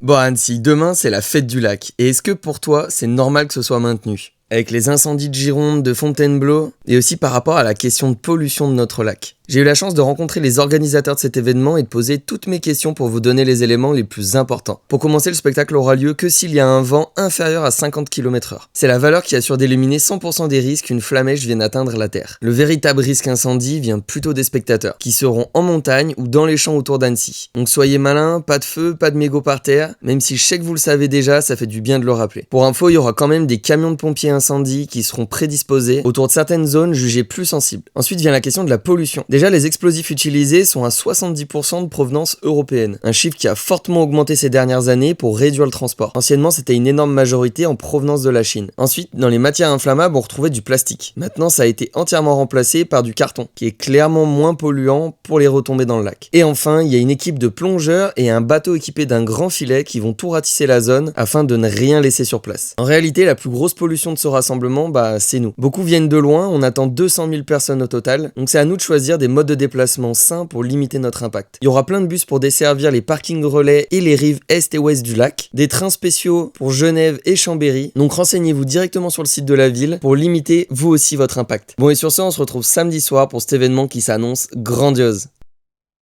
Bon Annecy, demain c'est la fête du lac, et est-ce que pour toi c'est normal que ce soit maintenu ? Avec les incendies de Gironde, de Fontainebleau, et aussi par rapport à la question de pollution de notre lac. J'ai eu la chance de rencontrer les organisateurs de cet événement et de poser toutes mes questions pour vous donner les éléments les plus importants. Pour commencer, le spectacle aura lieu que s'il y a un vent inférieur à 50 km/h. C'est la valeur qui assure d'éliminer 100% des risques qu'une flamèche vienne atteindre la Terre. Le véritable risque incendie vient plutôt des spectateurs, qui seront en montagne ou dans les champs autour d'Annecy. Donc soyez malins, pas de feu, pas de mégots par terre, même si je sais que vous le savez déjà, ça fait du bien de le rappeler. Pour info, il y aura quand même des camions de pompiers incendie qui seront prédisposés autour de certaines zones jugées plus sensibles. Ensuite vient la question de la pollution. Déjà, les explosifs utilisés sont à 70% de provenance européenne, un chiffre qui a fortement augmenté ces dernières années pour réduire le transport. Anciennement, c'était une énorme majorité en provenance de la Chine. Ensuite, dans les matières inflammables, on retrouvait du plastique. Maintenant, ça a été entièrement remplacé par du carton, qui est clairement moins polluant pour les retombées dans le lac. Et enfin, il y a une équipe de plongeurs et un bateau équipé d'un grand filet qui vont tout ratisser la zone afin de ne rien laisser sur place. En réalité, la plus grosse pollution de ce rassemblement, c'est nous. Beaucoup viennent de loin, on attend 200 000 personnes au total, donc c'est à nous de choisir des modes de déplacement sains pour limiter notre impact. Il y aura plein de bus pour desservir les parkings relais et les rives est et ouest du lac, des trains spéciaux pour Genève et Chambéry, donc renseignez-vous directement sur le site de la ville pour limiter vous aussi votre impact. Bon et sur ce, on se retrouve samedi soir pour cet événement qui s'annonce grandiose.